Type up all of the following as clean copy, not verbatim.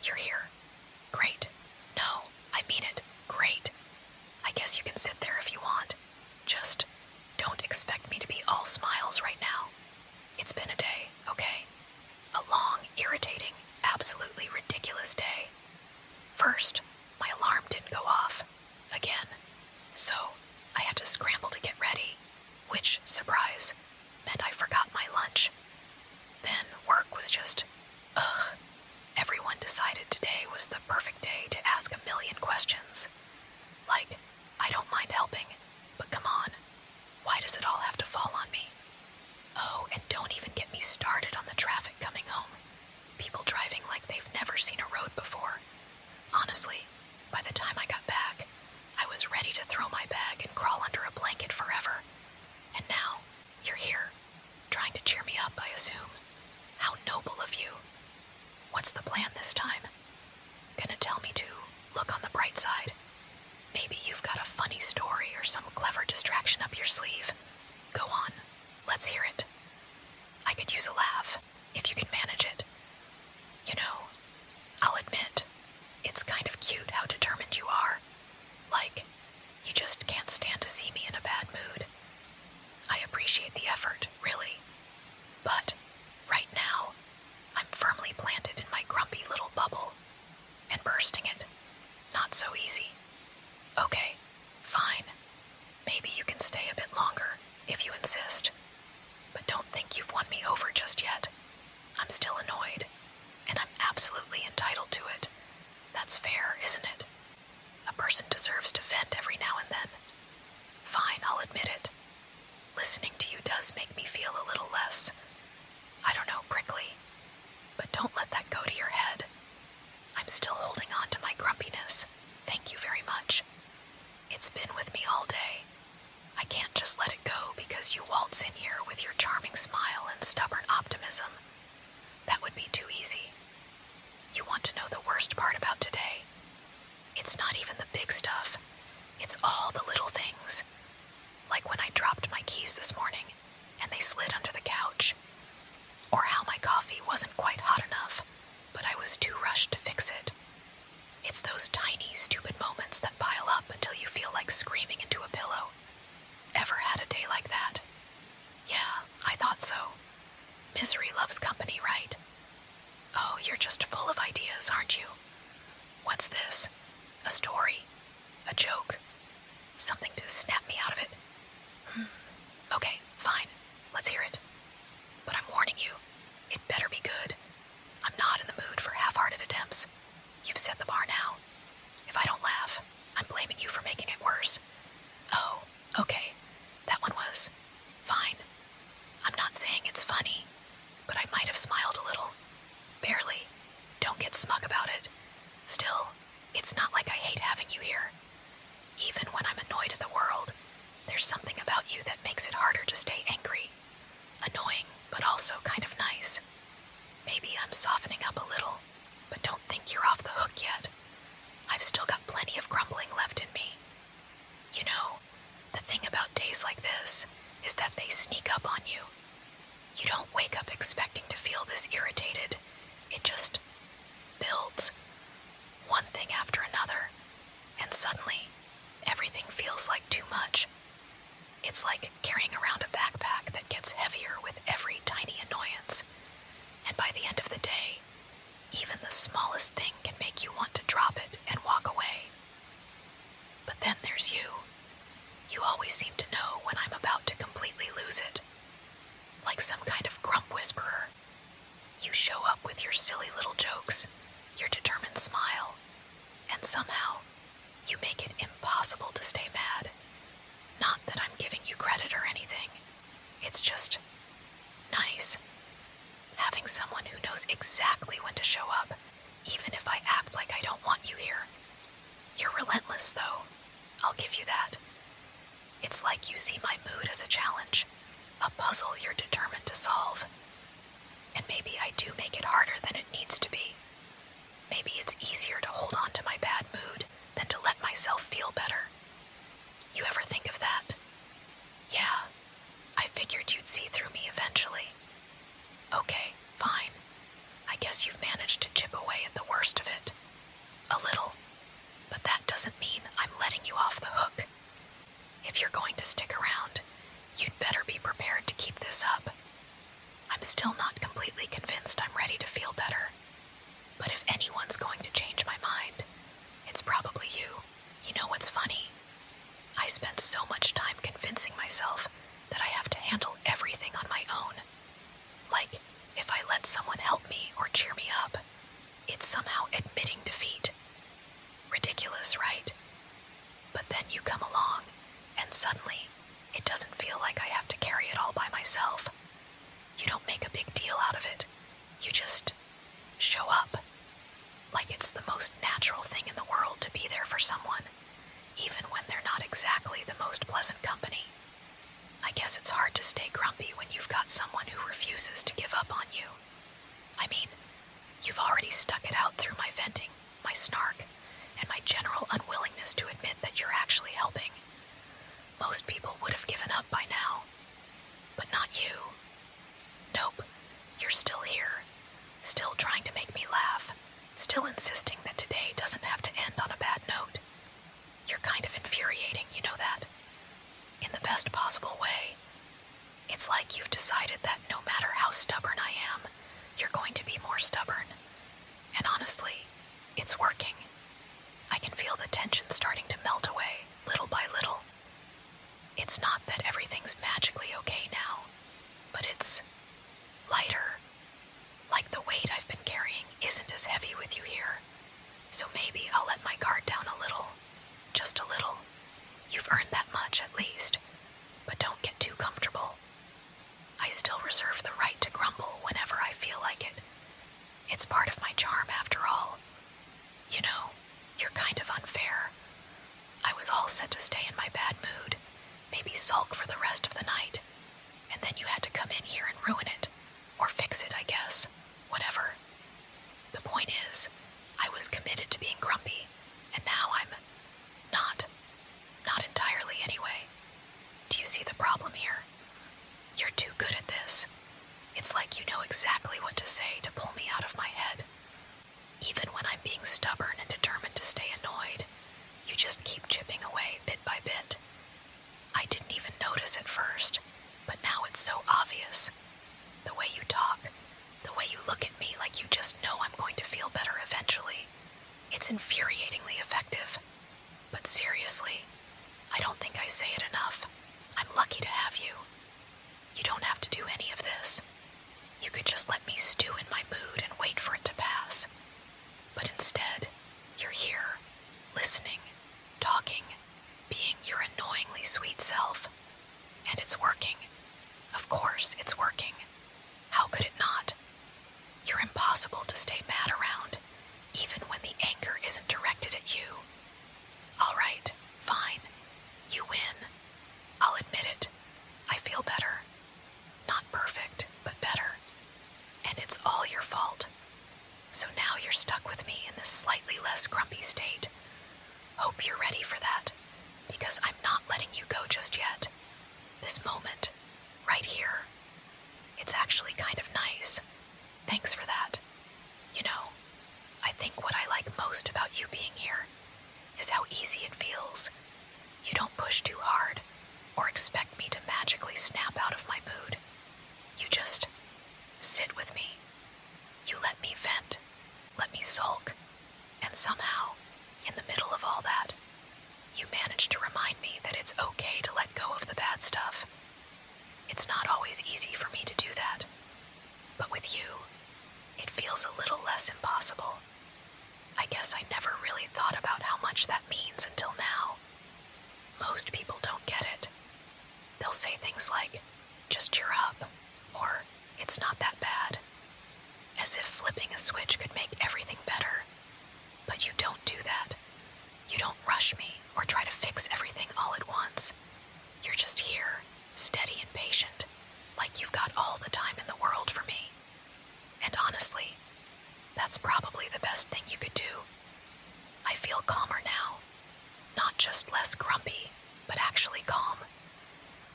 You're here. Great. No, I mean it. Great. I guess you can sit there if you want. Just don't expect me to be all smiles right now. It's been a day, okay? A long, irritating, absolutely ridiculous day. First, my alarm didn't go off. Again. So, I had to scramble to get ready, which, surprise, meant I forgot my lunch. Then work was just, ugh. Everyone decided today was the perfect day to ask a million questions. Like, I don't mind helping, but come on, why does it all have to fall on me? Oh, and don't even get me started on the traffic coming home. People driving like they've never seen a road before. Honestly, by the time I got back, I was ready to throw my bag and crawl under a blanket forever. And now, you're here, trying to cheer me up, I assume. How noble of you. What's the plan this time? Gonna tell me to look on the bright side? Maybe you've got a funny story or some clever distraction up your sleeve. Go on, let's hear it. I could use a laugh, if you can manage it. You know, I'll admit, it's kind of cute how determined you are. Like, you just can't stand to see me in a bad mood. I appreciate the effort, really. But, right now, I'm firmly planted in my grumpy little bubble, and bursting it, not so easy. Okay, fine. Maybe you can stay a bit longer, if you insist. But don't think you've won me over just yet. I'm still annoyed, and I'm absolutely entitled to it. That's fair, isn't it? A person deserves to vent every now and then. Fine, I'll admit it. Listening to you does make me feel a little less, I don't know, prickly. But don't let that go to your head. I'm still holding on to my grumpiness. Thank you very much. It's been with me all day. I can't just let it go because you waltz in here with your charming smile and stubborn optimism. That would be too easy. You want to know the worst part about today? It's not even the big stuff. It's all the little things. Like when I dropped my keys this morning and they slid under the couch. Or how my coffee wasn't quite hot enough, but I was too rushed to fix it. It's those tiny, stupid moments that pile up until you feel like screaming into a pillow. Ever had a day like that? Yeah, I thought so. Misery loves company, right? Oh, you're just full of ideas, aren't you? What's this? A story? A joke? Something to snap me out of it? Okay, fine. Let's hear it. But I'm warning you, it better be good. I'm not in the mood for half-hearted attempts. You've set the bar now. If I don't laugh, I'm blaming you for making it worse. Oh, okay. That one was fine. I'm not saying it's funny, but I might have smiled a little. Barely. Don't get smug about it. Still, it's not like I hate having you here. Even when I'm annoyed at the world, there's something about you that makes it harder to stay angry. Annoying, but also kind of nice. Maybe I'm softening up a little, but don't think you're off the hook yet. I've still got plenty of grumbling left in me. You know, the thing about days like this is that they sneak up on you. You don't wake up expecting to feel this irritated. It just builds, one thing after another, and suddenly, everything feels like too much. It's like carrying around a backpack that gets heavier with every tiny annoyance. And by the end of the day, even the smallest thing can make you want to drop it and walk away. But then there's you. You always seem to know when I'm about to completely lose it. Like some kind of grump whisperer. You show up with your silly little jokes, your determined smile, and somehow you make it impossible to stay mad. Not that I'm giving you credit or anything. It's just nice. Having someone who knows exactly when to show up, even if I act like I don't want you here. You're relentless, though. I'll give you that. It's like you see my mood as a challenge, a puzzle you're determined to solve. And maybe I do make it harder than it needs to be. Maybe it's easier to hold on to my bad mood than to let myself feel better. You ever think of that? Yeah, I figured you'd see through me eventually. Okay, fine. I guess you've managed to chip away at the worst of it. It's somehow admitting defeat. Ridiculous, right? But then you come along, and suddenly, it doesn't feel like I have to carry it all by myself. You don't make a big deal out of it. You just show up. Like it's the most natural thing in the world to be there for someone, even when they're not exactly the most pleasant company. I guess it's hard to stay grumpy when you've got someone who refuses to give up on you. I mean, you've already stuck it out through my venting, my snark, and my general unwillingness to admit that you're actually helping. Most people would have given up by now, but not you. Nope, you're still here, still trying to make me laugh, still insisting that today doesn't have to end on a bad note. You're kind of infuriating, you know that? In the best possible way. It's like you've decided that no matter how stubborn I am, you're going to be more stubborn. And honestly, it's working. I can feel the tension starting to melt away, little by little. It's not that everything's magically okay now, but it's lighter. Like the weight I've been carrying isn't as heavy with you here. So maybe I'll let my guard down a little. Just a little. You've earned that much at least. But don't get too comfortable. I still reserve the right to grumble whenever I feel like it. It's part of my charm after all. You know, you're kind of unfair. I was all set to stay in my bad mood, maybe sulk for the rest of the night, and then you had to come in here and ruin it. Or fix it, I guess. Whatever. The point is, I was committed to being grumpy, and now I'm not. Not entirely, anyway. Do you see the problem here? You're too good at this. It's like you know exactly what to say to pull me out of my head. Even when I'm being stubborn and determined to stay annoyed, you just keep chipping away bit by bit. I didn't even notice at first, but now it's so obvious. The way you talk, the way you look at me like you just know I'm going to feel better eventually. It's infuriatingly effective. But seriously, I don't think I say it enough. I'm lucky to have you. You don't have to do any of this. You could just let me stew in my mood and wait for it to pass. But instead, you're here, listening, talking, being your annoyingly sweet self. And it's working. Of course, it's working. How could it not? You're impossible to stay mad around, even when the anger isn't directed at you. All right, fine. You win. I'll admit it. I feel better. Not perfect, but better. And it's all your fault. So now you're stuck with me in this slightly less grumpy state. Hope you're ready for that, because I'm not letting you go just yet. This moment, right here. It's actually kind of nice. Thanks for that. You know, I think what I like most about you being here is how easy it feels. You don't push too hard or expect me to magically snap out of my mood. You just sit with me. You let me vent, let me sulk, and somehow, in the middle of all that, you manage to remind me that it's okay to let go of the bad stuff. It's not always easy for me to do that, but with you, it feels a little less impossible. I guess I never really thought about how much that means until now. Most people don't get it. They'll say things like, just cheer up, or it's not that bad, as if flipping a switch could make everything better. But you don't do that. You don't rush me or try to fix everything all at once. You're just here, steady and patient, like you've got all the time in the world for me. And honestly, that's probably the best thing you could do. I feel calmer now. Not just less grumpy, but actually calm.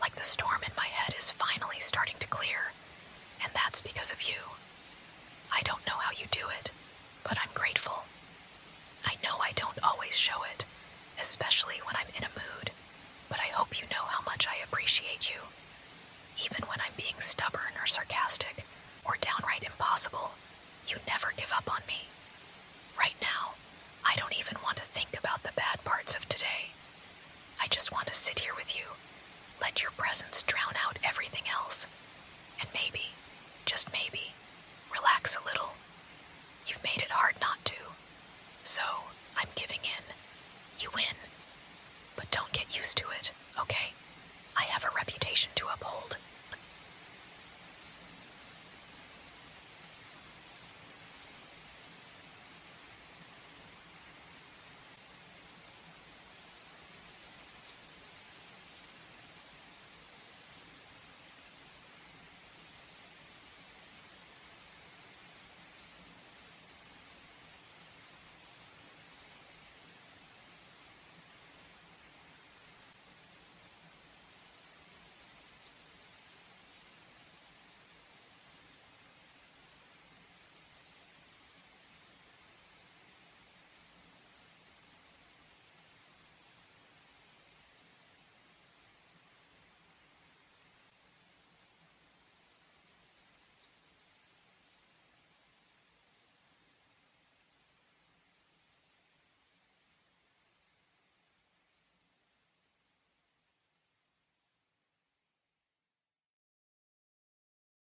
Like the storm in my head is finally starting to clear, and that's because of you. I don't know how you do it, but I'm grateful. I know I don't always show it, especially when I'm